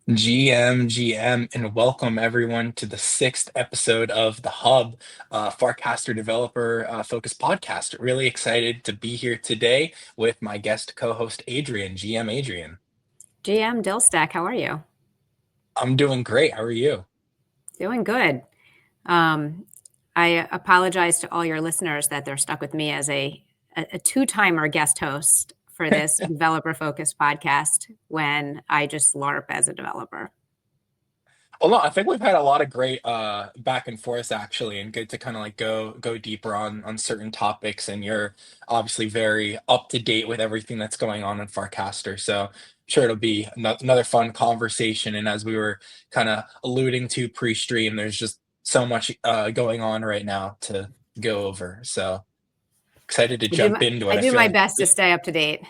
GM, and welcome everyone to the sixth episode of the Hub, Farcaster Developer Focus Podcast. Really excited to be here today with my guest co-host Adrienne, GM Adrienne. GM Dylsteck, how are you? I'm doing great. How are you? Doing good. I apologize to all your listeners that they're stuck with me as a two-timer guest host for this developer focus podcast when I just LARP as a developer. Well, no, I think we've had a lot of great back and forth actually, and good to kind of like go deeper on certain topics. And you're obviously very up to date with everything that's going on in Farcaster, so I'm sure it'll be another fun conversation. And as we were kind of alluding to pre-stream, there's just so much going on right now to go over. So excited to jump into I it. I do feel my like best to stay up to date.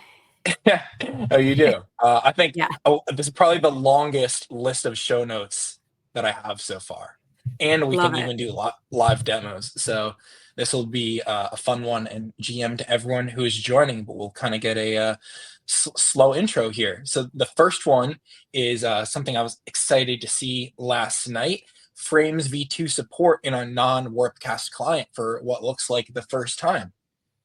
oh, you do. I think Yeah, this is probably the longest list of show notes that I have so far, and we love can it. even do live demos. So this will be a fun one. And GM to everyone who is joining, but we'll kind of get a slow intro here. So the first one is something I was excited to see last night. Frames V2 support in a non-Warpcast client for what looks like the first time.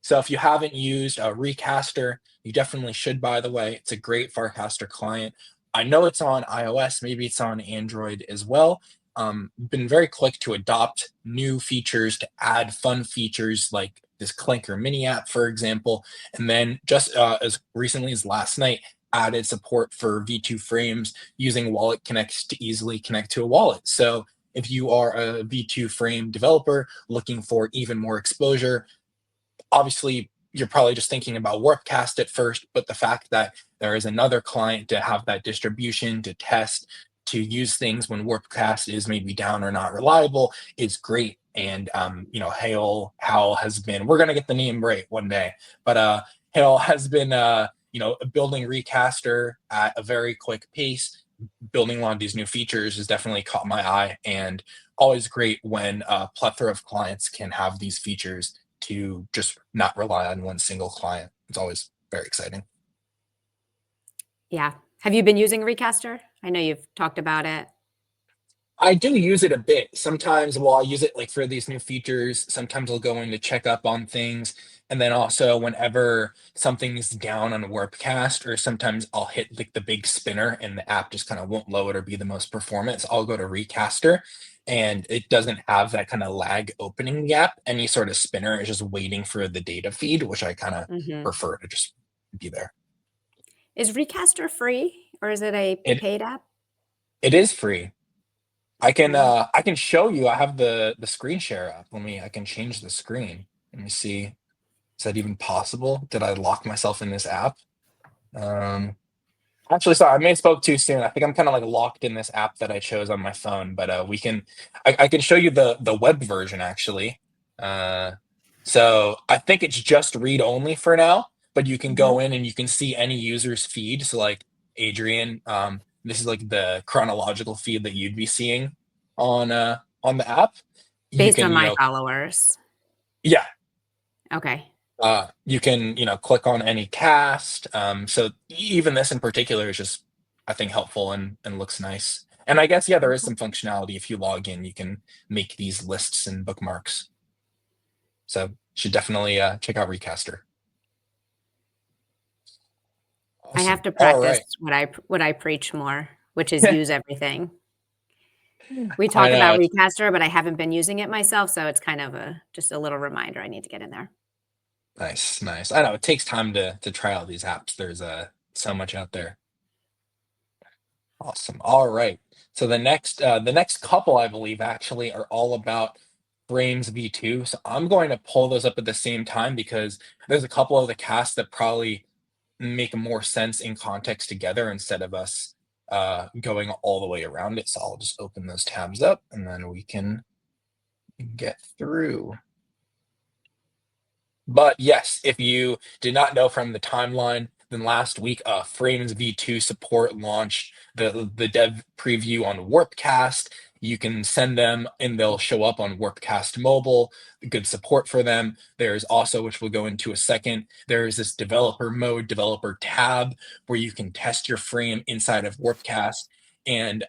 So if you haven't used ReCaster, you definitely should, by the way. It's a great Farcaster client. I know it's on iOS, maybe it's on Android as well. Been very quick to adopt new features, to add fun features like this Clanker mini app, for example. And then just as recently as last night, added support for V2 frames using WalletConnect to easily connect to a wallet. So if you are a V2 frame developer looking for even more exposure, obviously you're probably just thinking about Warpcast at first, but the fact that there is another client to have that distribution, to test, to use things when Warpcast is maybe down or not reliable is great. And Hale has been, we're gonna get the name right one day, but Hale has been building ReCaster at a very quick pace. Building a lot of these new features has definitely caught my eye, and always great when a plethora of clients can have these features to just not rely on one single client. It's always very exciting. Yeah. Have you been using ReCaster? I know you've talked about it. I do use it a bit. Sometimes, well, I use it like for these new features. Sometimes I'll go in to check up on things. And then also whenever something's down on Warpcast, or sometimes I'll hit like the big spinner and the app just kind of won't load or be the most performance, I'll go to ReCaster and it doesn't have that kind of lag opening gap. Any sort of spinner is just waiting for the data feed, which I kind of Hmm. prefer to just be there. Is ReCaster free or is it a It paid app? it is free. I It's can free. uh I can show you. I have the screen share up. I can change the screen. Let me see. Is that even possible? Did I lock myself in this app? Um Actually, sorry, I may have spoke too soon. I think I'm kind of like locked in this app that I chose on my phone, but I can show you the web version actually. Uh so I think it's just read only for now, but you can Hmm. go in and you can see any user's feed. So like Adrienne, this is like the chronological feed that you'd be seeing on the app. You Based on can, my followers. yeah, Okay. you can, click on any cast. So even this in particular is just, I think, helpful and looks nice. And I guess, yeah, there is some functionality. If you log in, you can make these lists and bookmarks. So you should definitely check out ReCaster. I have Awesome. to All practice right. what I preach more, which is use everything. We I talk know. about ReCaster, but I haven't been using it myself, so it's kind of just a little reminder I need to get in there. Nice, nice. I know it takes time to try all these apps. There's so much out there. Awesome. All right. So the next couple, I believe, actually are all about Frames V2. So I'm going to pull those up at the same time because there's a couple of the casts that probably make more sense in context together instead of us going all the way around it. So I'll just open those tabs up and then we can get through. But yes, if you did not know from the timeline, then last week, Frames V2 support launched the dev preview on Warpcast. You can send them and they'll show up on Warpcast Mobile. Good support for them. There's also, which we'll go into a second, there's this developer mode, developer tab, where you can test your frame inside of Warpcast. And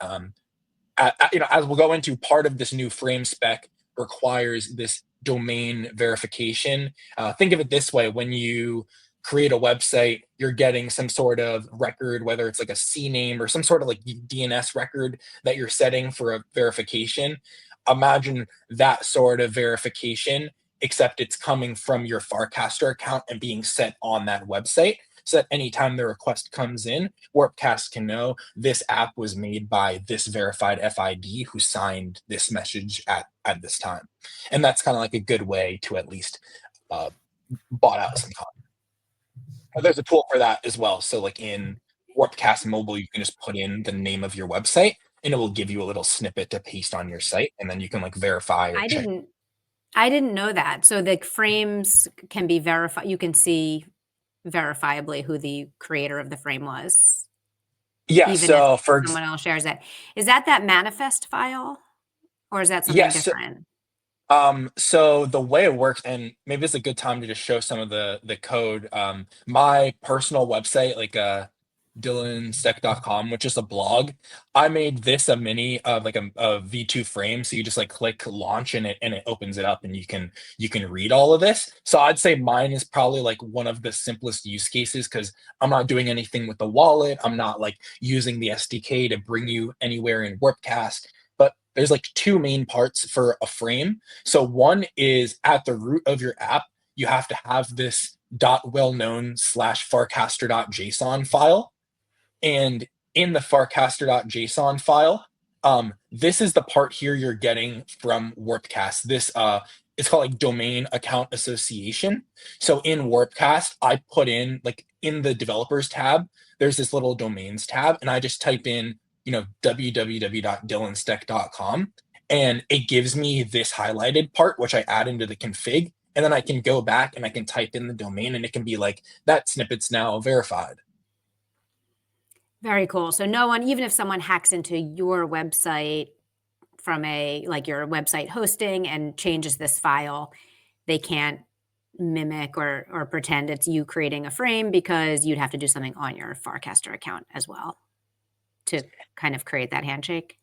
as we'll go into, part of this new frame spec requires this domain verification. Think of it this way: when you create a website, you're getting some sort of record, whether it's like a CNAME or some sort of like DNS record that you're setting for a verification. Imagine that sort of verification, except it's coming from your Farcaster account and being set on that website. So that anytime the request comes in, Warpcast can know this app was made by this verified FID who signed this message at this time. And that's kind of like a good way to at least bot out some content. There's a tool for that as well. So like in Warpcast Mobile, you can just put in the name of your website and it will give you a little snippet to paste on your site. And then you can like verify or check. I didn't know that. So the frames can be verified. You can see verifiably who the creator of the frame was. Yeah. Even so if for someone else shares that. Is that manifest file, or is that something different? So the way it works, and maybe it's a good time to just show some of the code. My personal website, like Dylsteck.eth, which is a blog, I made this a mini of like a V2 frame. So you just like click launch and it opens it up and you can read all of this. So I'd say mine is probably like one of the simplest use cases because I'm not doing anything with the wallet. I'm not like using the SDK to bring you anywhere in Warpcast. But there's like two main parts for a frame. So one is at the root of your app, you have to have this .wellknown/farcaster.json file. And in the farcaster.json file, this is the part here you're getting from Warpcast. This it's called like domain account association. So in Warpcast, I put in like in the developers tab, there's this little domains tab, and I just type in www.dylsteck.com, and it gives me this highlighted part, which I add into the config, and then I can go back and I can type in the domain, and it can be like that snippet's now verified. Very cool. So no one, even if someone hacks into your website from your website hosting and changes this file, they can't mimic or pretend it's you creating a frame, because you'd have to do something on your Farcaster account as well to kind of create that handshake.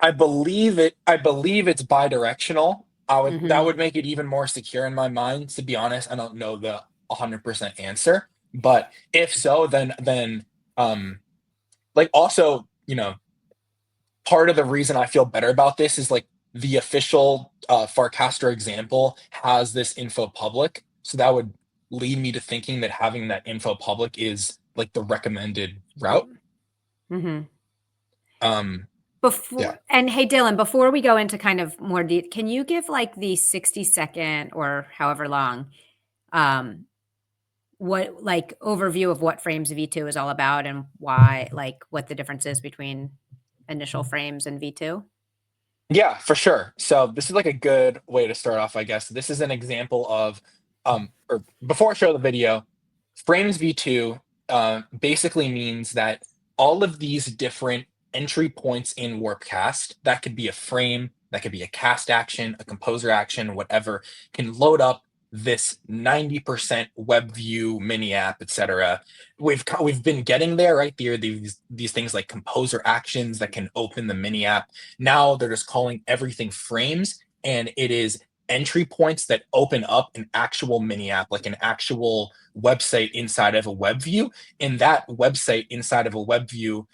I believe it's bi-directional. That would make it even more secure in my mind. To be honest, I don't know the 100% answer, but if so, then like also, part of the reason I feel better about this is like the official Farcaster example has this info public, so that would lead me to thinking that having that info public is like the recommended route. And hey, Dylan, before we go into kind of more deep, can you give like the 60-second or however long, what like overview of what Frames V2 is all about and why, like what the difference is between initial frames and V2? Yeah, for sure. So this is like a good way to start off, I guess. This is an example of, or before I show the video, Frames V2 basically means that all of these different entry points in Warpcast, that could be a frame, that could be a cast action, a composer action, whatever, can load up this 90% web view mini app, etc. We've been getting there, right? There are these things like composer actions that can open the mini app. Now they're just calling everything frames, and it is entry points that open up an actual mini app, like an actual website inside of a web view. And that website inside of a web view,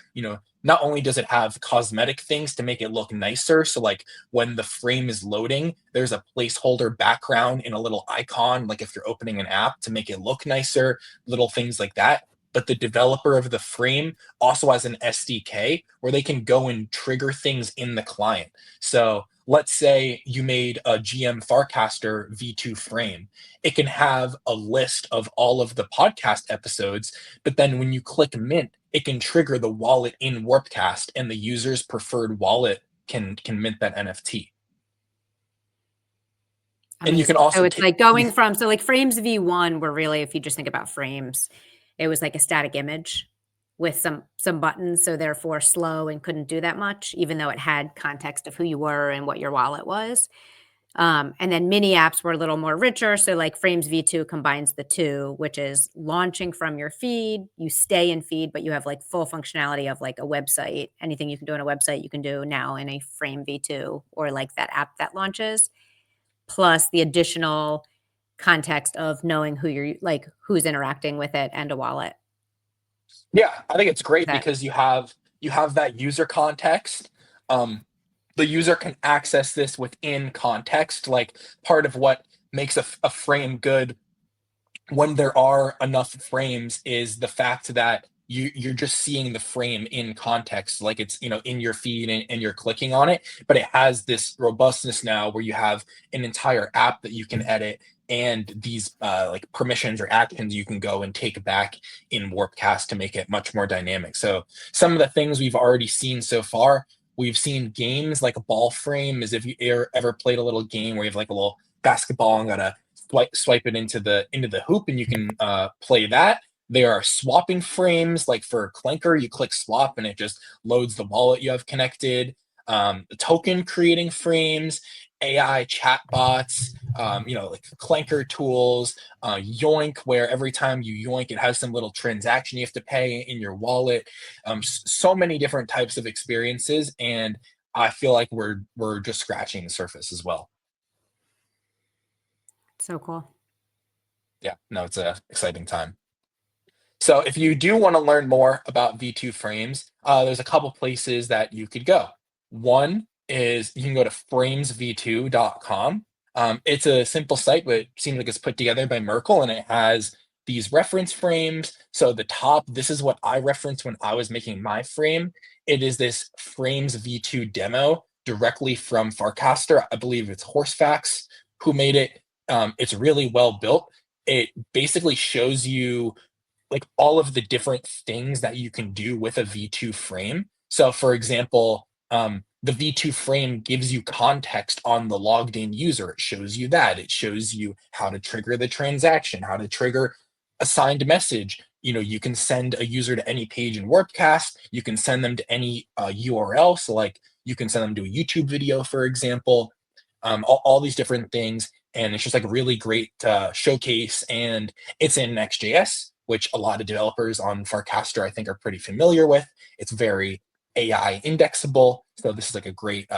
not only does it have cosmetic things to make it look nicer, so like when the frame is loading, there's a placeholder background in a little icon, like if you're opening an app, to make it look nicer, little things like that. But the developer of the frame also has an SDK where they can go and trigger things in the client. So let's say you made a GM Farcaster V2 frame. It can have a list of all of the podcast episodes, but then when you click mint, it can trigger the wallet in Warpcast, and the user's preferred wallet can mint that NFT. Amazing. And you can also, so it's like going from, so like Frames V1 were really, if you just think about frames, it was like a static image with some buttons, so therefore slow and couldn't do that much, even though it had context of who you were and what your wallet was. And then mini apps were a little more richer. So like Frames V2 combines the two, which is launching from your feed. You stay in feed, but you have like full functionality of like a website. Anything you can do on a website, you can do now in a Frame V2 or like that app that launches, plus the additional context of knowing who you're like, who's interacting with it and a wallet. Yeah, I think it's great That because you have that user context. Um, the user can access this within context. Like part of what makes a frame good when there are enough frames is the fact that you're just seeing the frame in context, like it's in your feed and you're clicking on it, but it has this robustness now where you have an entire app that you can edit and these like permissions or actions you can go and take back in Warpcast to make it much more dynamic. So some of the things we've already seen so far, we've seen games like a ball frame, as if you ever played a little game where you have like a little basketball and gotta swipe it into the hoop and you can play that. There are swapping frames, like for Clanker, you click swap and it just loads the wallet you have connected. The token creating frames, AI chatbots, like Clanker tools, Yoink, where every time you Yoink, it has some little transaction you have to pay in your wallet. So many different types of experiences, and I feel like we're just scratching the surface as well. so cool. Yeah, no, it's a exciting time. So if you do want to learn more about V2 frames, there's a couple places that you could go. One is you can go to framesv2.com. It's a simple site, but it seems like it's put together by Merkle, and it has these reference frames. So the top, this is what I referenced when I was making my frame. It is this Frames V2 demo directly from Farcaster. I believe it's Horsefax who made it. It's really well built. It basically shows you like all of the different things that you can do with a V2 frame. So, for example, the V2 frame gives you context on the logged in user. It shows you that. It shows you how to trigger the transaction, how to trigger a signed message. You can send a user to any page in Warpcast. You can send them to any URL. So, like, you can send them to a YouTube video, for example. All these different things, and it's just like a really great showcase. And it's in Next.js, which a lot of developers on Farcaster I think are pretty familiar with. It's very AI indexable, so this is like a great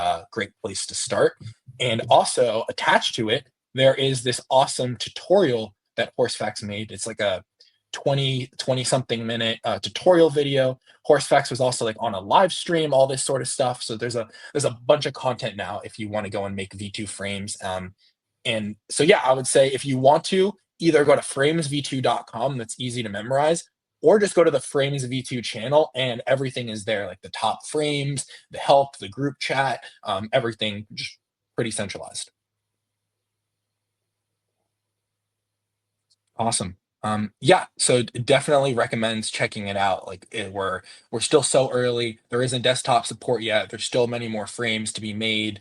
place to start. And also attached to it, there is this awesome tutorial that Horsefax made. It's like a 20 something minute tutorial video. Horsefax was also like on a live stream, all this sort of stuff. So there's a bunch of content now if you want to go and make V2 frames. And so yeah, I would say if you want to, either go to framesv2.com, that's easy to memorize, or just go to the Frames V2 channel and everything is there, like the top frames, the help, the group chat, everything just pretty centralized. Awesome. Yeah, so definitely recommends checking it out. Like we're still so early. There isn't desktop support yet. There's still many more frames to be made.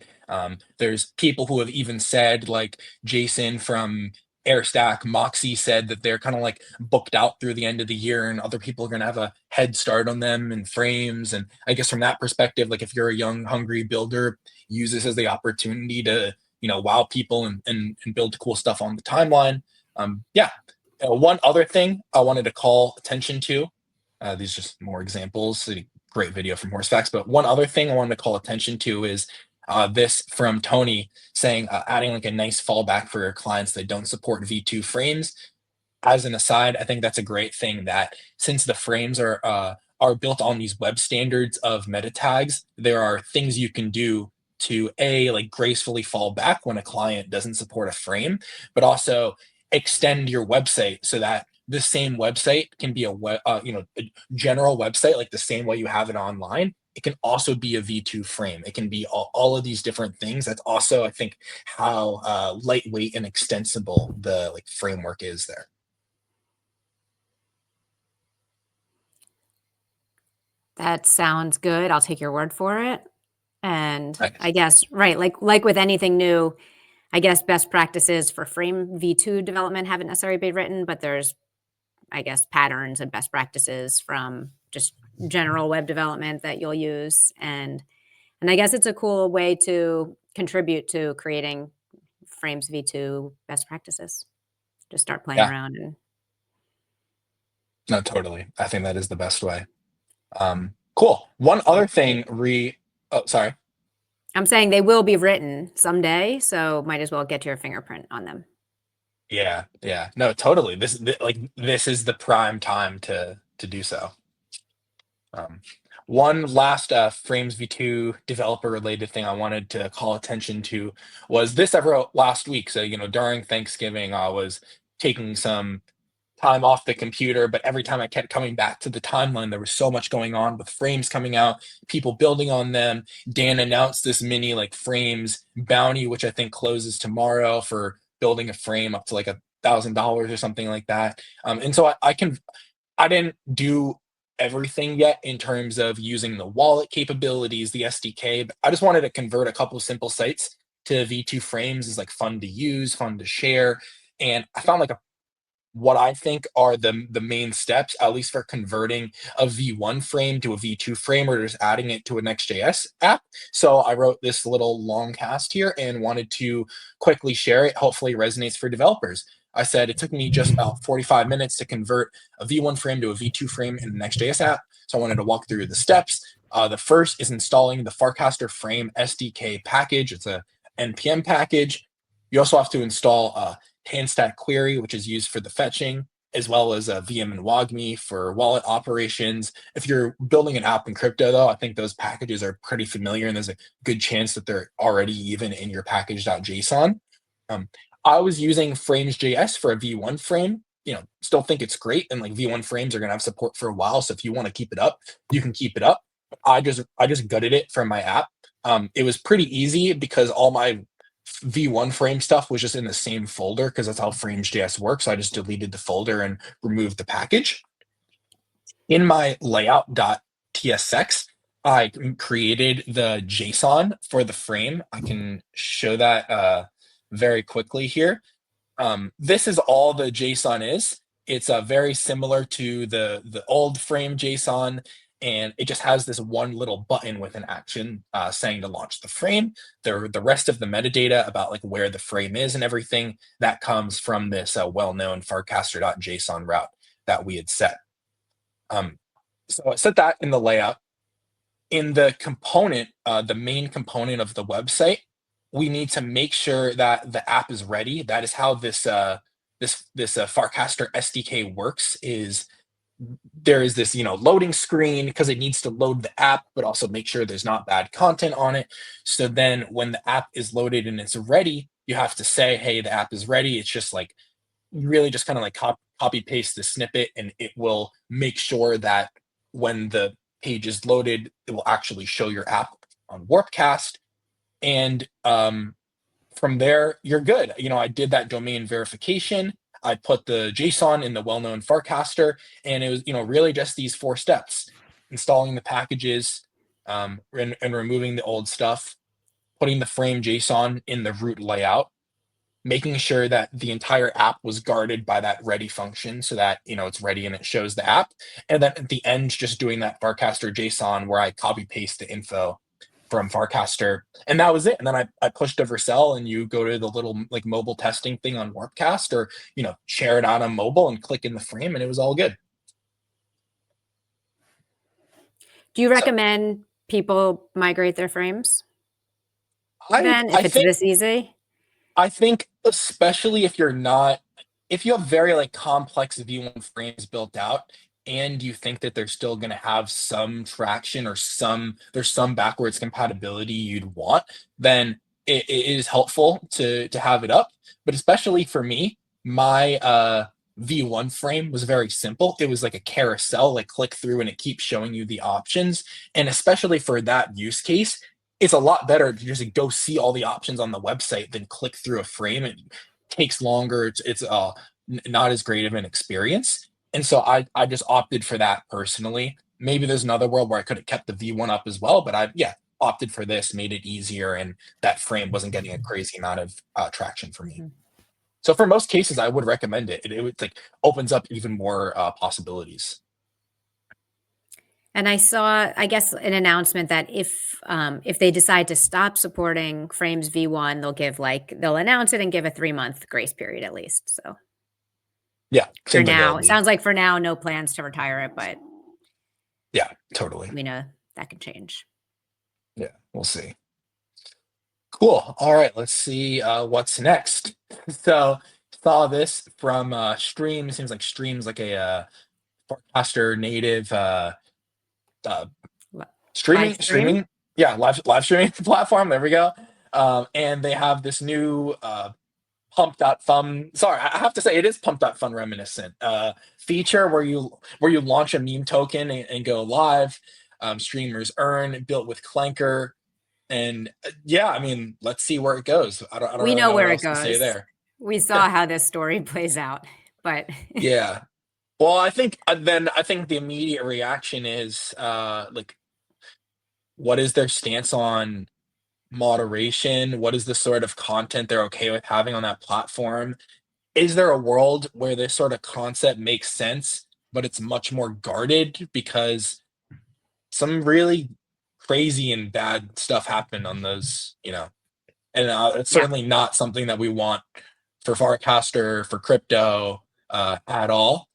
There's people who have even said, like Jason from Airstack, Moxie said that they're kind of like booked out through the end of the year, and other people are going to have a head start on them in frames. And I guess from that perspective, like if you're a young, hungry builder, use this as the opportunity to wow people and build cool stuff on the timeline. Yeah, one other thing I wanted to call attention to, these are just more examples, a great video from Horsefax, but one other thing I wanted to call attention to is this from Tony saying adding like a nice fallback for your clients that don't support V2 frames. As an aside, I think that's a great thing that since the frames are built on these web standards of meta tags, there are things you can do to like gracefully fall back when a client doesn't support a frame, but also extend your website so that the same website can be a general website, like the same way you have it online. It can also be a V2 frame. It can be all of these different things. That's also, I think, how lightweight and extensible the like framework is there. That sounds good. I'll take your word for it. And Right. I guess, right, like with anything new, I guess best practices for Frame V2 development haven't necessarily been written, but there's, I guess, patterns and best practices from just general web development that you'll use. And I guess it's a cool way to contribute to creating Frames V2 best practices. Just start playing Yeah, around. And no, totally. I think that is the best way. Cool. One other thing, oh, sorry. I'm saying they will be written someday, so might as well get your fingerprint on them. Yeah, yeah. No, totally. This is the prime time to do so. One last Frames V2 developer related thing I wanted to call attention to was this I wrote last week. So, during Thanksgiving, I was taking some time off the computer, but every time I kept coming back to the timeline, there was so much going on with frames coming out, people building on them. Dan announced this mini like frames bounty, which I think closes tomorrow for building a frame up to like $1,000 or something like that. And so I didn't do everything yet in terms of using the wallet capabilities, the SDK, but I just wanted to convert a couple of simple sites to V2 frames is like fun to use, fun to share. And I found like what I think are the main steps, at least for converting a V1 frame to a V2 frame or just adding it to a Next.js app. So I wrote this little long cast here and wanted to quickly share it. Hopefully it resonates for developers. I said it took me just about 45 minutes to convert a V1 frame to a V2 frame in the Next.js app. So I wanted to walk through the steps. The first is installing the Farcaster Frame SDK package. It's a NPM package. You also have to install handstack query, which is used for the fetching, as well as VM and WAGMI for wallet operations. If you're building an app in crypto, though, I think those packages are pretty familiar, and there's a good chance that they're already even in your package.json. I was using Frames.js for a V1 frame. Still think it's great, and like V1 frames are going to have support for a while. So if you want to keep it up, you can keep it up. I just gutted it from my app. It was pretty easy because all my V1 frame stuff was just in the same folder because that's how Frames.js works. So I just deleted the folder and removed the package. In my layout.tsx, I created the JSON for the frame. I can show that very quickly here. This is all the JSON is. It's very similar to the old frame JSON, and it just has this one little button with an action saying to launch the frame. The rest of the metadata about like where the frame is and everything that comes from this well-known Farcaster.json route that we had set. So I set that in the layout. In the component, the main component of the website, we need to make sure that the app is ready. That is how this Farcaster SDK works. Is there is this loading screen because it needs to load the app, but also make sure there's not bad content on it. So then when the app is loaded and it's ready, you have to say, hey, the app is ready. It's just like really just kind of like copy paste the snippet, and it will make sure that when the page is loaded, it will actually show your app on Warpcast. And from there, you're good. I did that domain verification. I put the JSON in the well-known Farcaster, and it was, really just these 4 steps: installing the packages, and removing the old stuff, putting the frame JSON in the root layout, making sure that the entire app was guarded by that ready function so that, it's ready and it shows the app. And then at the end, just doing that Farcaster JSON where I copy paste the info from Farcaster, and that was it. And then I pushed to Vercel, and you go to the little like mobile testing thing on Warpcast, or share it on a mobile and click in the frame, and it was all good. Do you recommend people migrate their frames then, if it's this easy? I think especially if you have very like complex V1 frames built out, and you think that they're still going to have some traction or there's some backwards compatibility you'd want, then it is helpful to have it up. But especially for me, my V1 frame was very simple. It was like a carousel, like click through and it keeps showing you the options. And especially for that use case, it's a lot better to just go see all the options on the website than click through a frame. It takes longer. It's not as great of an experience. And so I just opted for that personally. Maybe there's another world where I could have kept the V1 up as well, but I opted for this, made it easier, and that frame wasn't getting a crazy amount of traction for me. So for most cases, I would recommend it. It like opens up even more possibilities. And I saw, I guess, an announcement that if they decide to stop supporting Frames V1, they'll announce it and give a 3-month grace period at least. So Yeah, for seems like now, it'll it be. sounds like for now, no plans to retire it, but Yeah, totally. we know that can change. Yeah, we'll see. Cool. All right, let's see what's next. So saw this from Stream. It seems like Stream's like a Farcaster native uh, Li- Live stream? streaming, yeah, live streaming platform. There we go. And they have this new pump.fun. Sorry, I have to say it is pump.fun reminiscent feature where you launch a meme token and go live. Streamers earn, built with Clanker. And yeah, I mean, let's see where it goes. I don't We really know know what where it else to say goes. there. We saw how this story plays out, but Yeah. Well, I think the immediate reaction is like, what is their stance on moderation? What is the sort of content they're okay with having on that platform? Is there a world where this sort of concept makes sense, but it's much more guarded because some really crazy and bad stuff happened on those, and it's yeah, certainly not something that we want for Farcaster, for crypto, at all.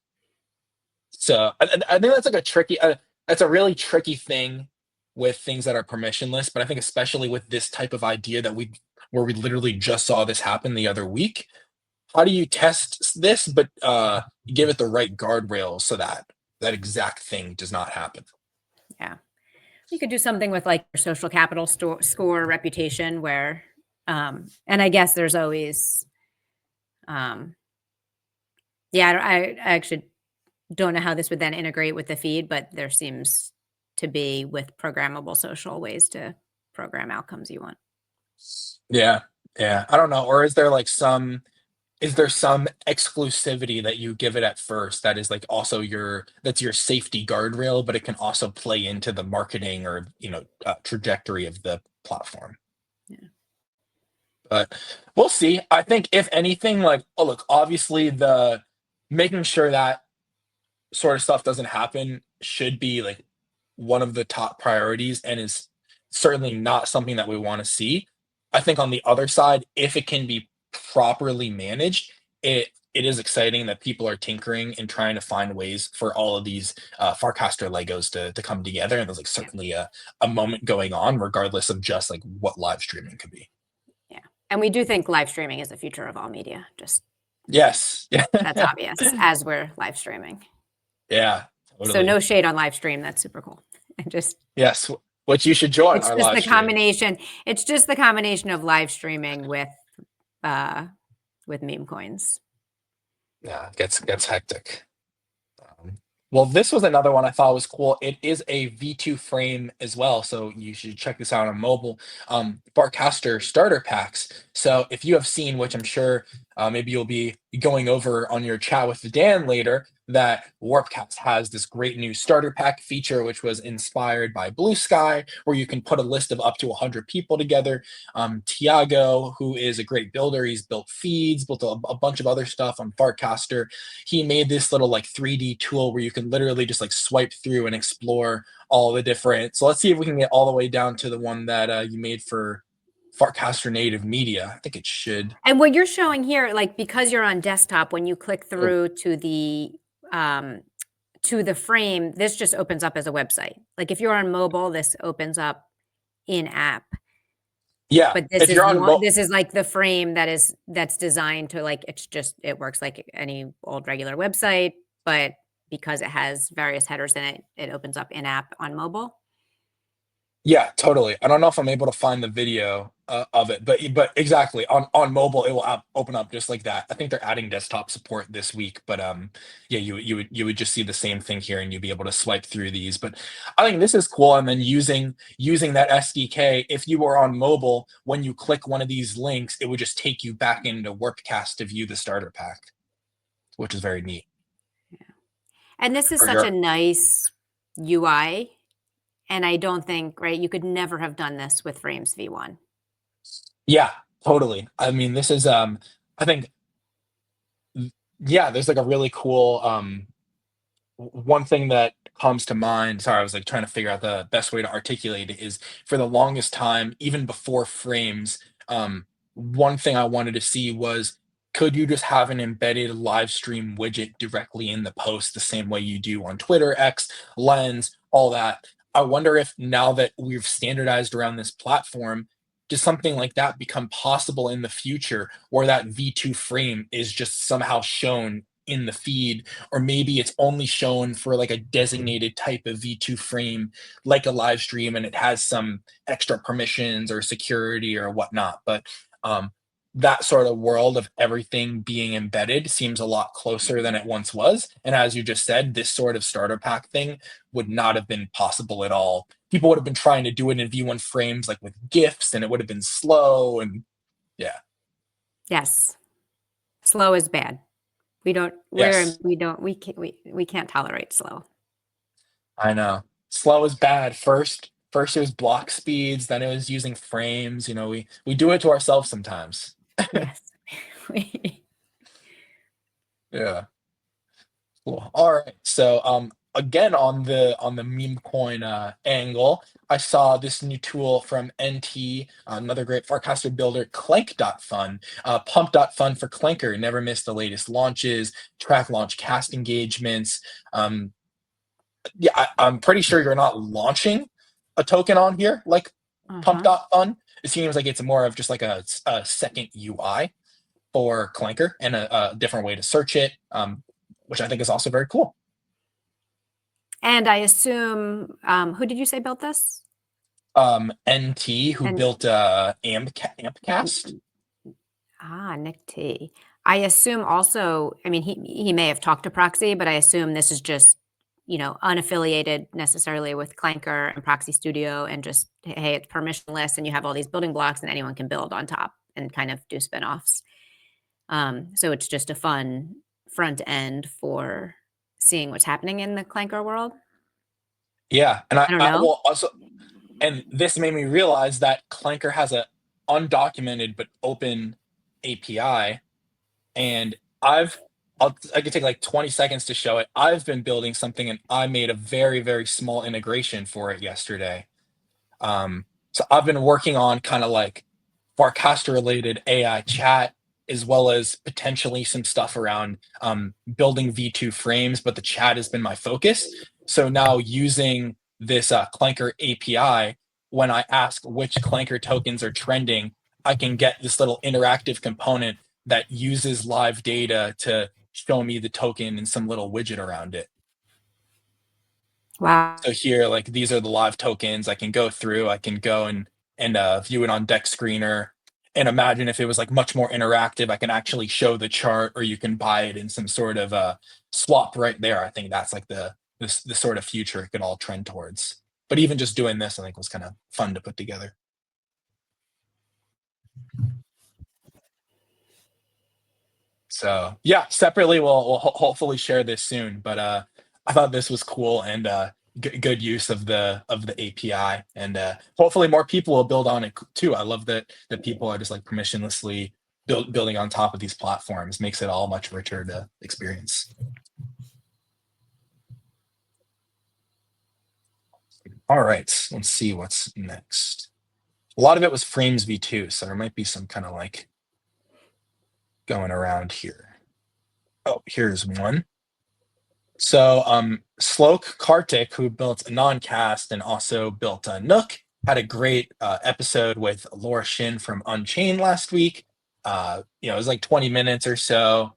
So I think that's like a tricky, that's a really tricky thing with things that are permissionless. But I think especially with this type of idea where we literally just saw this happen the other week. How do you test this, but give it the right guardrails so that that exact thing does not happen? yeah. You could do something with like your social capital score reputation where, and I guess there's always, um, yeah, I actually don't know how this would then integrate with the feed, but there seems to be with programmable social ways to program outcomes you want. Yeah, yeah. I don't know. Or is there some exclusivity that you give it at first that is like also that's your safety guardrail, but it can also play into the marketing or trajectory of the platform. Yeah. But we'll see. I think if anything, like, oh look, obviously the making sure that sort of stuff doesn't happen should be like one of the top priorities and is certainly not something that we want to see. I think on the other side, if it can be properly managed, it is exciting that people are tinkering and trying to find ways for all of these Farcaster Legos to come together. And there's like Yeah. certainly a moment going on, regardless of just like what live streaming could be. Yeah. And we do think live streaming is the future of all media. Just Yes. Yeah. that's obvious as we're live streaming. Yeah. So Totally. no shade on live stream. That's super cool. And just Yes. Which you should join it's our just live the stream. combination. It's just the combination of live streaming with meme coins. Yeah, it gets hectic. Well, this was another one I thought was cool. It is a V2 frame as well, so you should check this out on mobile. Farcaster starter packs. So if you have seen, which I'm sure maybe you'll be going over on your chat with Dan later, that Warpcast has this great new starter pack feature, which was inspired by Blue Sky, where you can put a list of up to 100 people together. Tiago, who is a great builder, he's built feeds, built a bunch of other stuff on Farcaster. He made this little like 3D tool where you can literally just like swipe through and explore all the different. So let's see if we can get all the way down to the one that you made for Farcaster native media. I think it should. And what you're showing here, like because you're on desktop, when you click through to the frame, this just opens up as a website. Like if you're on mobile, this opens up in app. Yeah, But if you're on this is like the frame that's designed to like it works like any old regular website, but because it has various headers in it, it opens up in app on mobile. Yeah, totally. I don't know if I'm able to find the video of it, but exactly on mobile it will open up just like that. I think they're adding desktop support this week, but yeah, you would just see the same thing here, and you'd be able to swipe through these. But I think this is cool. And then using that SDK, if you were on mobile, when you click one of these links, it would just take you back into Warpcast to view the starter pack, which is very neat. Yeah. And this is Or such a nice UI. And I don't think, right, you could never have done this with Frames V1. Yeah, totally. I mean, this is I think yeah, there's like a really cool one thing that comes to mind, sorry, I was like trying to figure out the best way to articulate it, is for the longest time, even before frames, one thing I wanted to see was, could you just have an embedded live stream widget directly in the post the same way you do on Twitter, X, Lens, all that? I wonder if now that we've standardized around this platform, does something like that become possible in the future, or that V2 frame is just somehow shown in the feed, or maybe it's only shown for like a designated type of V2 frame, like a live stream, and it has some extra permissions or security or whatnot. But um, that sort of world of everything being embedded seems a lot closer than it once was. And as you just said, this sort of starter pack thing would not have been possible at all. People would have been trying to do it in V1 frames, like with GIFs, and it would have been slow. And yeah. Yes. Slow is bad. Yes, We can't tolerate slow. I know. Slow is bad. First it was block speeds, then it was using frames. We do it to ourselves sometimes. Yes. Yeah. Cool. All right. So again on the meme coin angle, I saw this new tool from NT, another great Farcaster builder, Clank.fun, Pump.fun for Clanker. Never miss the latest launches, track launch cast engagements. Yeah, I'm pretty sure you're not launching a token on here like Pump.fun. It seems like it's more of just like a second UI for Clanker and a different way to search it, which I think is also very cool. And I assume, who did you say built this? NT, who built Ampcast. Nick T. I assume also, I mean, he may have talked to Proxy, but I assume this is just, unaffiliated necessarily with Clanker and Proxy Studio, and just, hey, it's permissionless and you have all these building blocks and anyone can build on top and kind of do spinoffs. So it's just a fun front end for seeing what's happening in the Clanker world. Yeah, and I don't know. will also, and this made me realize that Clanker has a undocumented but open API, and I could take like 20 seconds to show it. I've been building something, and I made a very, very small integration for it yesterday. So I've been working on kind of like Farcaster related AI chat, as well as potentially some stuff around building V2 frames, but the chat has been my focus. So now using this Clanker API, when I ask which Clanker tokens are trending, I can get this little interactive component that uses live data to show me the token and some little widget around it. Wow. So here, like, these are the live tokens. I can go through, I can go and view it on Deck Screener. And imagine if it was like much more interactive, I can actually show the chart, or you can buy it in some sort of swap right there. I think that's like the sort of future it could all trend towards. But even just doing this, I think, was kind of fun to put together. So yeah, separately we'll hopefully share this soon. But I thought this was cool, and good use of the API, and hopefully more people will build on it too. I love that people are just like permissionlessly building on top of these platforms. Makes it all much richer to experience. All right, let's see what's next. A lot of it was Frames V2, so there might be some kind of like going around here. Oh, here's one. So Sloke Kartik, who built Noncast and also built Nook, had a great episode with Laura Shin from Unchained last week. It was like 20 minutes or so.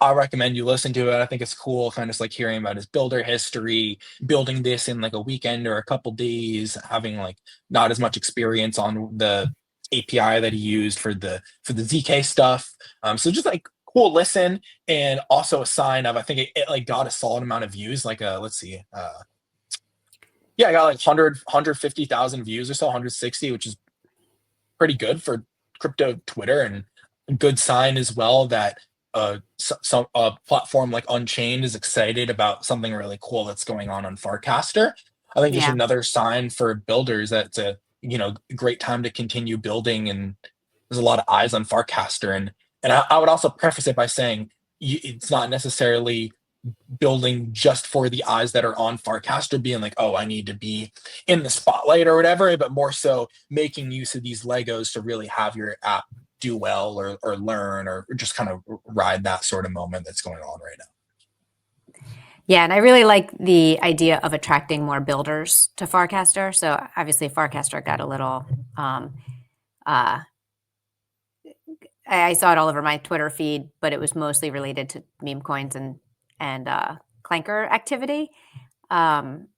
I recommend you listen to it. I think it's cool, kind of just like hearing about his builder history, building this in like a weekend or a couple days, having like not as much experience on the API that he used for the ZK stuff. So just like cool listen, and also a sign of, I think it like got a solid amount of views. Like let's see, yeah, I got like 150,000 views or so, 160, which is pretty good for crypto Twitter, and a good sign as well that some platform like Unchained is excited about something really cool that's going on Farcaster. I think just another sign for builders that it's a great time to continue building, and there's a lot of eyes on Farcaster. And I would also preface it by saying it's not necessarily building just for the eyes that are on Farcaster, being like, oh, I need to be in the spotlight or whatever, but more so making use of these Legos to really have your app do well or learn or just kind of ride that sort of moment that's going on right now. Yeah, and I really like the idea of attracting more builders to Farcaster. So obviously Farcaster got a little, I saw it all over my Twitter feed, but it was mostly related to meme coins and Clanker activity. And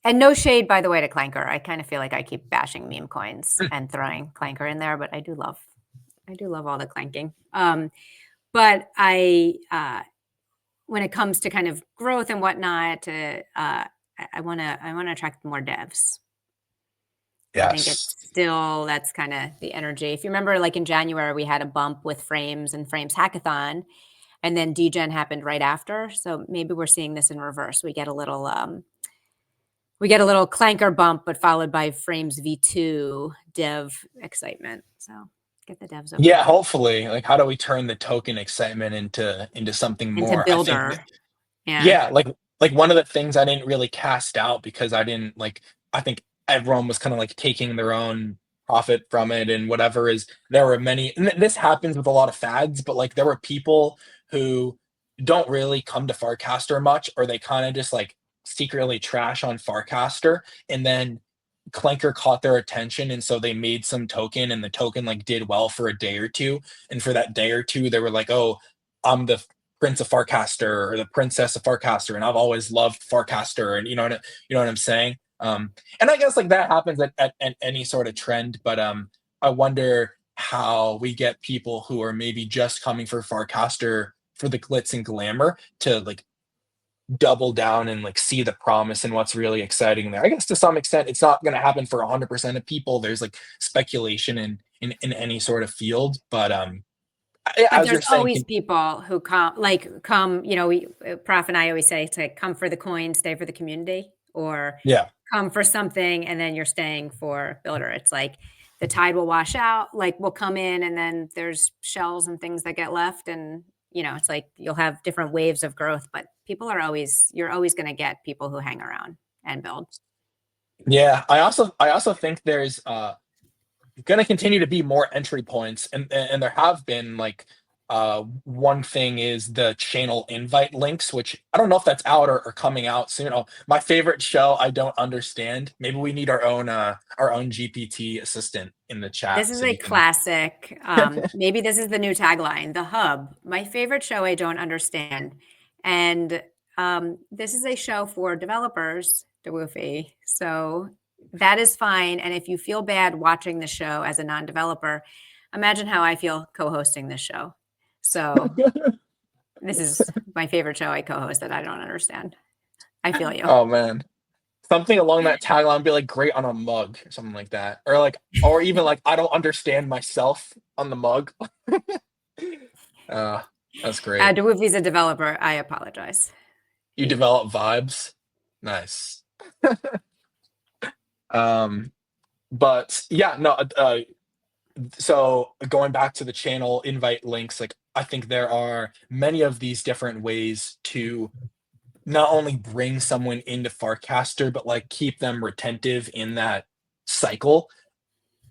no shade, by the way, to Clanker. I kind of feel like I keep bashing meme coins and throwing Clanker in there, but I do love all the clanking. But when it comes to kind of growth and whatnot, I want to attract more devs. Yes. I think it's still, that's kind of the energy. If you remember, like in January, we had a bump with Frames and Frames Hackathon, and then degen happened right after. So maybe we're seeing this in reverse. We get a little Clanker bump, but followed by Frames V2 dev excitement. So get the devs over. Yeah, hopefully. Like, how do we turn the token excitement into something more? Into builder. Yeah, like one of the things I didn't really cast out because I didn't like. I think everyone was kind of like taking their own profit from it and whatever. Is there were many, and this happens with a lot of fads, but like there were people who don't really come to Farcaster much, or they kind of just like secretly trash on Farcaster, and then Clanker caught their attention, and so they made some token, and the token like did well for a day or two, and for that day or two they were like, oh, I'm the prince of Farcaster or the princess of Farcaster, and I've always loved Farcaster, and you know what I'm saying. And I guess like that happens at any sort of trend, but I wonder how we get people who are maybe just coming for Farcaster for the glitz and glamour to like double down and like see the promise and what's really exciting there. I guess to some extent it's not going to happen for 100% of people. There's like speculation in any sort of field, but as you're there's saying, always people who come, you know, Prof and I always say to come for the coin, stay for the community, or yeah, come for something and then you're staying for builder. It's like the tide will wash out, like we'll come in and then there's shells and things that get left, and you know, it's like you'll have different waves of growth, but you're always going to get people who hang around and build. yeah. I also think there's going to continue to be more entry points, and there have been like one thing is the channel invite links, which I don't know if that's out or coming out soon. Oh, my favorite show, I don't understand. Maybe we need our own GPT assistant in the chat. This is a classic. Maybe this is the new tagline, the hub. My favorite show I don't understand. And this is a show for developers, Woofy. So that is fine. And if you feel bad watching the show as a non-developer, imagine how I feel co-hosting this show. So this is my favorite show I co-host that I don't understand. I feel you. Oh man. Something along that tagline, be like great on a mug or something like that. Or even like I don't understand myself on the mug. That's great. Woofy's a developer. I apologize. You develop vibes. Nice. But yeah, no, so going back to the channel invite links, like I think there are many of these different ways to not only bring someone into Farcaster, but like keep them retentive in that cycle.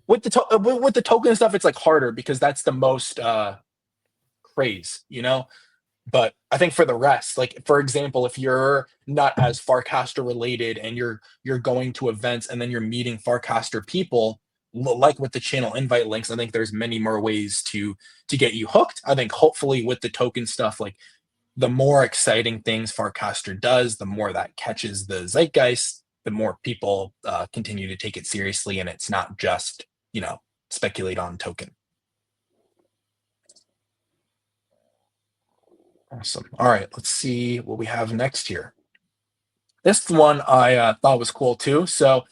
With the token stuff, it's like harder because that's the most craze, you know. But I think for the rest, like for example, if you're not as Farcaster related and you're going to events and then you're meeting Farcaster people, like with the channel invite links, I think there's many more ways to get you hooked. I think hopefully with the token stuff, like the more exciting things Farcaster does, the more that catches the zeitgeist, the more people continue to take it seriously, and it's not just, you know, speculate on token. Awesome. All right, let's see what we have next here. This one I thought was cool too. So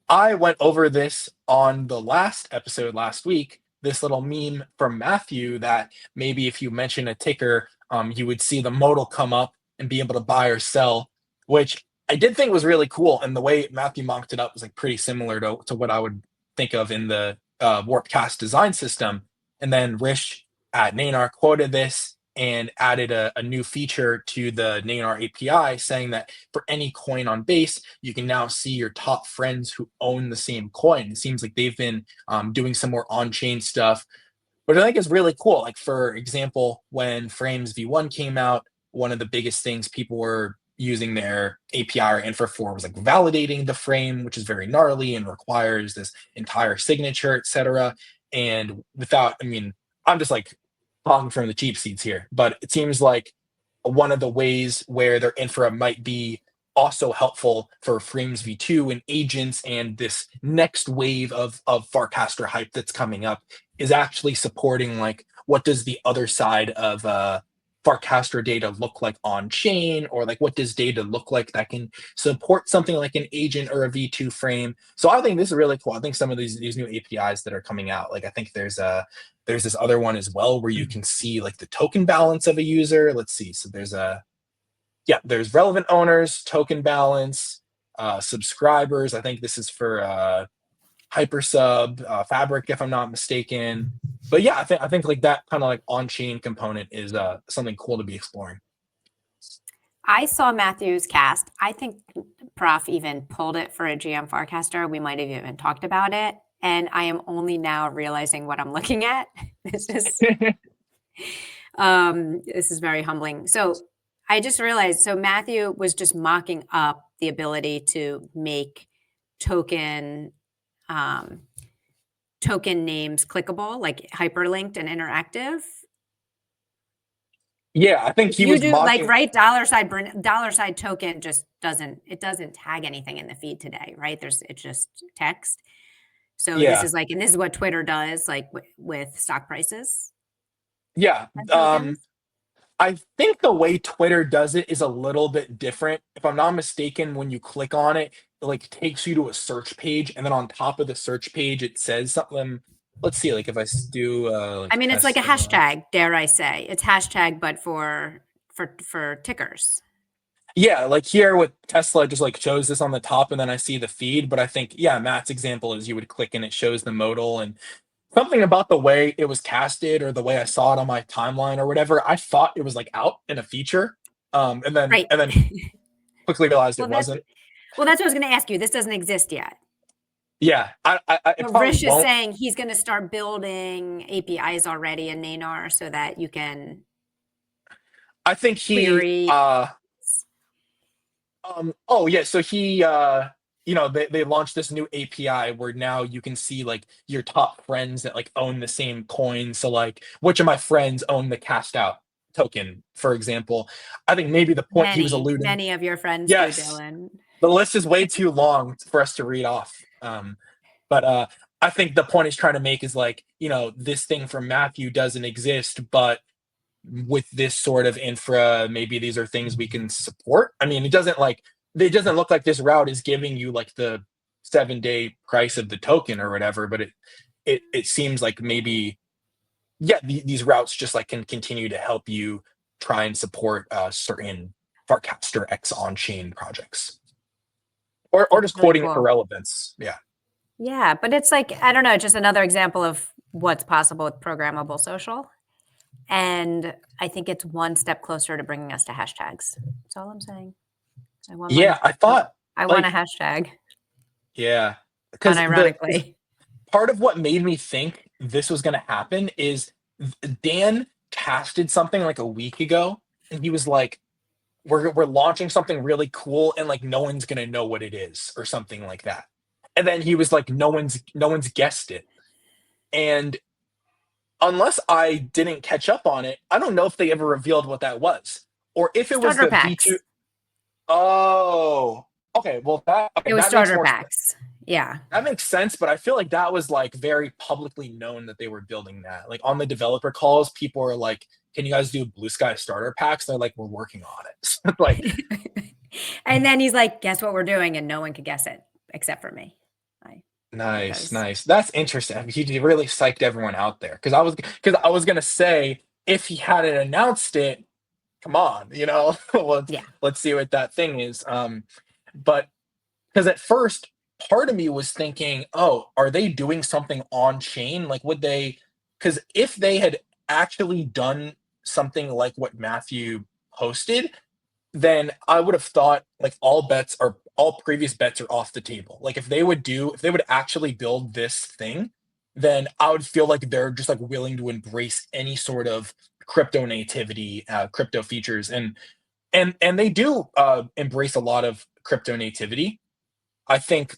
I went over this on the last episode last week, this little meme from Matthew that maybe if you mention a ticker, you would see the modal come up and be able to buy or sell, which I did think was really cool. And the way Matthew mocked it up was like pretty similar to what I would think of in the Warpcast design system. And then Rish at Nanar quoted this and added a new feature to the Nanar API saying that for any coin on base, you can now see your top friends who own the same coin. It seems like they've been doing some more on-chain stuff, but I think is really cool. Like, for example, when Frames V1 came out, one of the biggest things people were using their API or infra for was like validating the frame, which is very gnarly and requires this entire signature, etc. And without, I mean, I'm just like talking from the cheap seats here, but it seems like one of the ways where their infra might be also helpful for Frames V2 and agents and this next wave of Farcaster hype that's coming up is actually supporting like what does the other side of Farcaster data look like on chain, or like what does data look like that can support something like an agent or a V2 frame. So I think this is really cool. I think some of these new APIs that are coming out, like I think there's this other one as well where you can see like the token balance of a user. Let's see. So there's relevant owners, token balance, subscribers. I think this is for Hypersub, Fabric, if I'm not mistaken. But yeah, I think like that kind of like on-chain component is something cool to be exploring. I saw Matthew's cast. I think Prof even pulled it for a GM Farcaster. We might have even talked about it. And I am only now realizing what I'm looking at. This is this is very humbling. So I just realized, so Matthew was just mocking up the ability to make token names clickable, like hyperlinked and interactive. Yeah, I think he was mocking, like, right? $sign token just doesn't tag anything in the feed today, right? It's just text. So yeah. this is like, and this is what Twitter does, like with stock prices. Yeah. I think the way Twitter does it is a little bit different. If I'm not mistaken, when you click on it, it like takes you to a search page, and then on top of the search page, it says something. Let's see, like if I do, I mean, it's like a hashtag, dare I say? It's hashtag, but for tickers. Yeah, like here with Tesla, it just like shows this on the top, and then I see the feed. But I think, yeah, Matt's example is you would click and it shows the modal, and something about the way it was casted or the way I saw it on my timeline or whatever, I thought it was like out in a feature, and then quickly realized it wasn't. Well, that's what I was going to ask you. This doesn't exist yet. Yeah, Rish is saying he's going to start building APIs already in Nanar so that you can. I think he. Oh yeah, so he. They launched this new API where now you can see like your top friends that like own the same coin. So like, which of my friends own the cashed out token, for example. I think maybe the point he was alluding. Many of your friends do, Dylan. The list is way too long for us to read off. But I think the point he's trying to make is like, this thing from Matthew doesn't exist, but with this sort of infra, maybe these are things we can support. I mean, it doesn't look like this route is giving you like the 7-day price of the token or whatever, but it seems like maybe, yeah, these routes just like can continue to help you try and support certain Farcaster X on-chain projects. Or just quoting it for relevance. Yeah. Yeah, but it's like, I don't know, just another example of what's possible with programmable social. And I think it's one step closer to bringing us to hashtags. That's all I'm saying. I want a hashtag. Yeah. Unironically. Part of what made me think this was going to happen is Dan casted something like a week ago, and he was like, we're launching something really cool, and like no one's going to know what it is or something like that. And then he was like, no one's guessed it. And unless I didn't catch up on it, I don't know if they ever revealed what that was, or if it was the V2. Oh, okay. Well, it was starter packs. Yeah, that makes sense. But I feel like that was like very publicly known that they were building that. Like on the developer calls, people are like, "Can you guys do Blue Sky starter packs?" They're like, "We're working on it." Like, and then he's like, "Guess what we're doing?" And no one could guess it except for me. Nice. That's interesting. He really psyched everyone out there because I was gonna say if he hadn't announced it, come on, let's see what that thing is. But because at first part of me was thinking, oh, are they doing something on chain? Like, would they? Because if they had actually done something like what Matthew posted, then I would have thought like all previous bets are off the table. Like if they would actually build this thing, then I would feel like they're just like willing to embrace any sort of crypto nativity, crypto features, and they do embrace a lot of crypto nativity. I think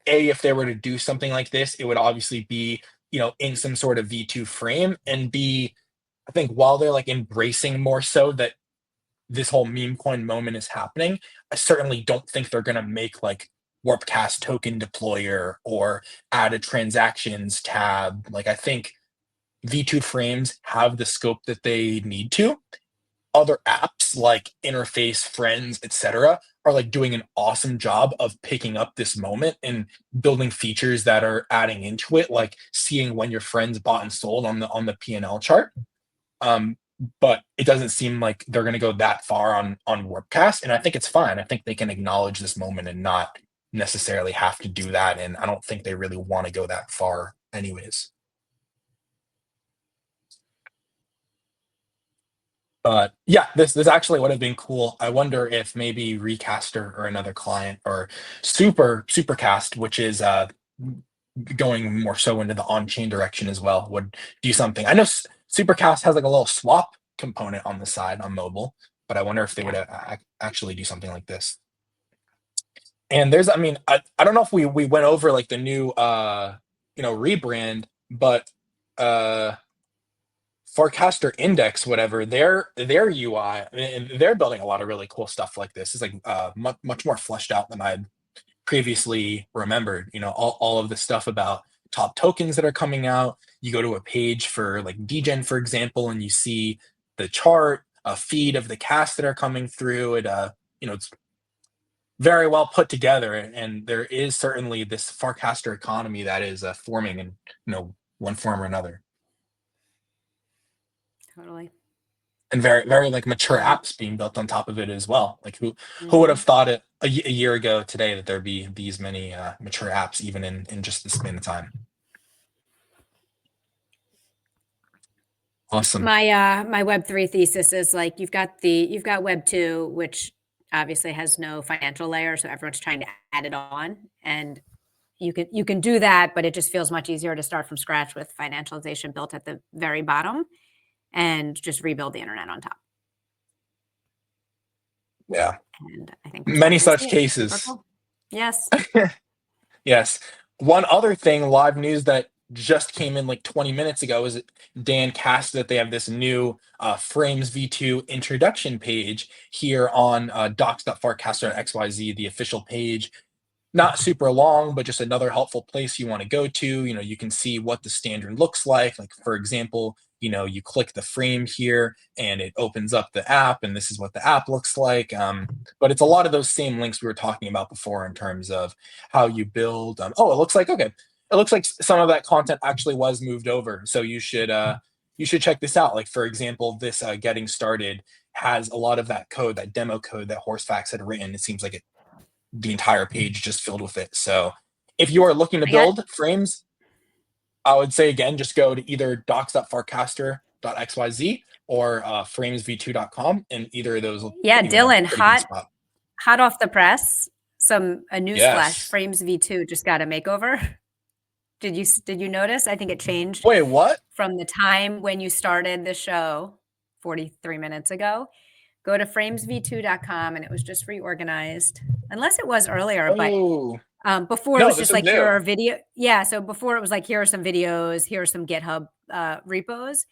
if they were to do something like this, it would obviously be in some sort of V2 frame, and B, I think while they're like embracing more so that this whole meme coin moment is happening, I certainly don't think they're going to make like Warpcast token deployer or add a transactions tab. Like I think V2 frames have the scope that they need to. Other apps like Interface, Friends, etc., are like doing an awesome job of picking up this moment and building features that are adding into it, like seeing when your friends bought and sold on the P&L chart. But it doesn't seem like they're going to go that far on Warpcast, and I think it's fine. I think they can acknowledge this moment and not necessarily have to do that, and I don't think they really want to go that far anyways. But yeah, this actually would have been cool. I wonder if maybe ReCaster or another client, or Supercast, which is going more so into the on-chain direction as well, would do something. I know Supercast has like a little swap component on the side on mobile, but I wonder if they would actually do something like this. And there's, I mean, I don't know if we went over like the new rebrand, but Farcaster Index, whatever, their UI, and they're building a lot of really cool stuff like this. It's like much more fleshed out than I'd previously remembered. All of the stuff about top tokens that are coming out. You go to a page for like Degen, for example, and you see the chart, a feed of the casts that are coming through. It's very well put together, and there is certainly this Farcaster economy that is forming in one form or another. Totally. And very, very like mature apps being built on top of it as well. Like who would have thought it a year ago today that there'd be these many mature apps even in just the span of time. Awesome. My Web3 thesis is like you've got Web2, which obviously has no financial layer, so everyone's trying to add it on, and you can do that, but it just feels much easier to start from scratch with financialization built at the very bottom and just rebuild the internet on top. Yeah. And I think many such cases. Cool. Yes. Yes. One other thing, live news that just came in like 20 minutes ago, is Dan cast that they have this new Frames V2 introduction page here on docs.farcaster.xyz, the official page. Not super long, but just another helpful place you want to go to. You can see what the standard looks like. Like, for example, you click the frame here and it opens up the app, and this is what the app looks like. But it's a lot of those same links we were talking about before in terms of how you build. It looks like some of that content actually was moved over. So you should check this out. Like, for example, this getting started has a lot of that code, that demo code that Horsefax had written. It seems like the entire page just filled with it. So if you are looking to build frames, I would say, again, just go to either docs.farcaster.xyz or framesv2.com, and either of those will Dylan, hot off the press, a newsflash. Frames V2 just got a makeover. Did you notice? I think it changed. Wait, what? From the time when you started the show 43 minutes ago. Go to framesv2.com, and it was just reorganized, unless it was earlier. But before it was just like, here are video. Yeah. So before it was like, here are some videos, here are some GitHub repos.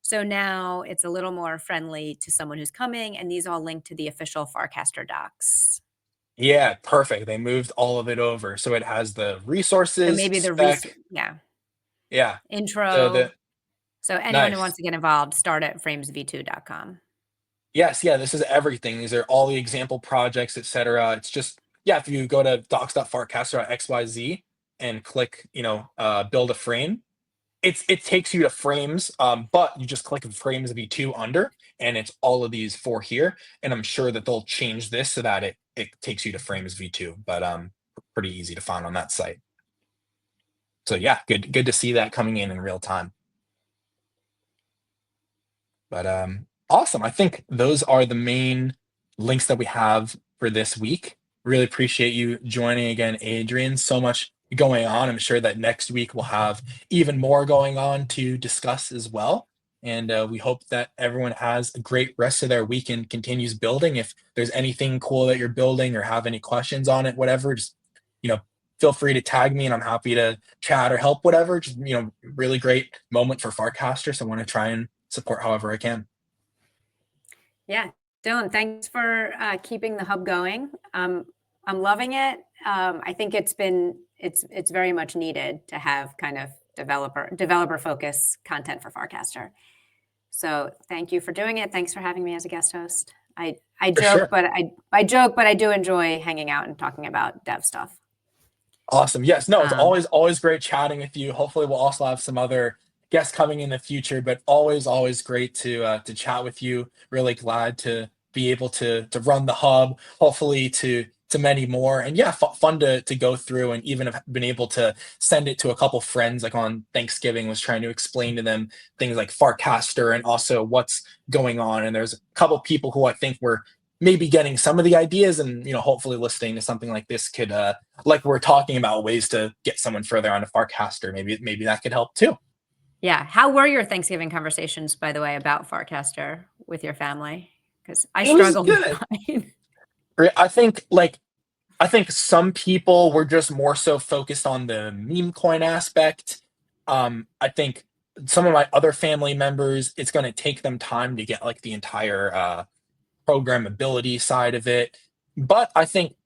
So now it's a little more friendly to someone who's coming, and these all link to the official Farcaster docs. Yeah, perfect. They moved all of it over, so it has the resources. So maybe yeah intro. So anyone who wants to get involved, start at framesv2.com. Yes, yeah, this is everything. These are all the example projects, etc. It's just, if you go to docs.farcaster.xyz and click, build a frame, it takes you to frames, but you just click Frames V2 under, and it's all of these four here. And I'm sure that they'll change this so that it takes you to Frames V2, but pretty easy to find on that site. So yeah, good to see that coming in real time. But Awesome. I think those are the main links that we have for this week. Really appreciate you joining again, Adrienne. So much going on. I'm sure that next week we'll have even more going on to discuss as well. And we hope that everyone has a great rest of their week and continues building. If there's anything cool that you're building or have any questions on it, whatever, just, you know, feel free to tag me and I'm happy to chat or help, whatever. Just, really great moment for Farcaster. So I want to try and support however I can. Yeah, Dylan, thanks for keeping the hub going. I'm loving it. I think it's very much needed to have kind of developer focus content for Farcaster. So thank you for doing it. Thanks for having me as a guest host. I For joke, sure. but I joke, but I do enjoy hanging out and talking about dev stuff. Awesome. Yes. No, it's Um, always great chatting with you. Hopefully we'll also have some other guests coming in the future, but always great to chat with you. Really glad to be able to run the hub, hopefully to many more. And yeah, fun to go through and even have been able to send it to a couple friends like on Thanksgiving, was trying to explain to them things like Farcaster and also what's going on. And there's a couple people who I think were maybe getting some of the ideas, and hopefully listening to something like this could like we're talking about ways to get someone further on a Farcaster. Maybe that could help too. yeah. How were your Thanksgiving conversations, by the way, about Farcaster with your family? Because I It was struggled with good. mine. Right, I think some people were just more so focused on the meme coin aspect. I think some of my other family members, it's going to take them time to get like the entire programmability side of it. But I think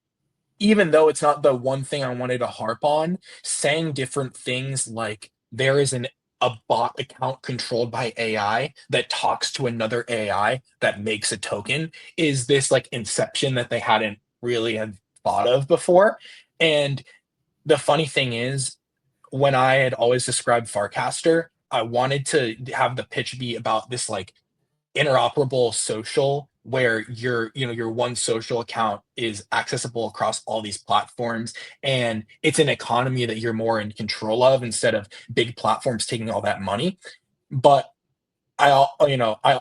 even though it's not the one thing I wanted to harp on, saying different things like there is a bot account controlled by AI that talks to another AI that makes a token is this like inception that they hadn't really had thought of before. And the funny thing is, when I had always described Farcaster, I wanted to have the pitch be about this like interoperable social where your one social account is accessible across all these platforms, and it's an economy that you're more in control of instead of big platforms taking all that money. But I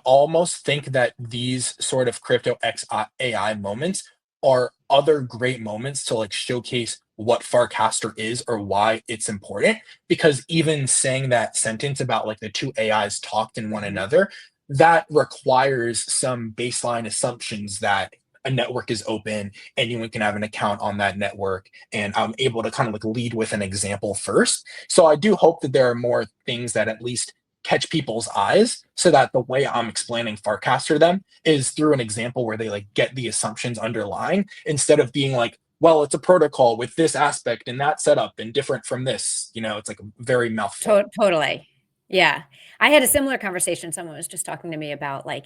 almost think that these sort of crypto x AI moments are other great moments to like showcase what Farcaster is or why it's important. Because even saying that sentence about like the two AIs talked in one another, that requires some baseline assumptions that a network is open, anyone can have an account on that network, and I'm able to kind of like lead with an example first. So I do hope that there are more things that at least catch people's eyes, so that the way I'm explaining Farcaster to them is through an example where they like get the assumptions underlying, instead of being like, well, it's a protocol with this aspect and that setup and different from this. It's like a very mouthful. Totally. Yeah. I had a similar conversation. Someone was just talking to me about like,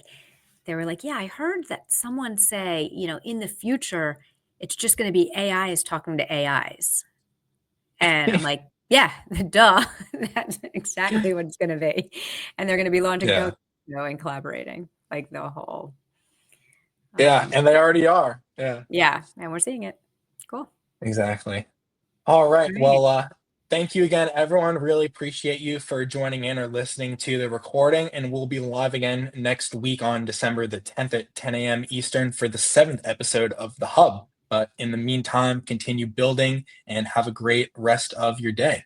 they were like, yeah, I heard that someone say, in the future, it's just going to be AIs talking to AIs. And I'm like, yeah, duh. That's exactly what it's going to be. And they're going to be launching Yeah. tokens, and collaborating like the whole. Yeah. And they already are. Yeah. Yeah. And we're seeing it. Cool. Exactly. All right. Great. Well, thank you again, everyone. Really appreciate you for joining in or listening to the recording. And we'll be live again next week on December the 10th at 10 a.m. Eastern for the 7th episode of The Hub. But in the meantime, continue building and have a great rest of your day.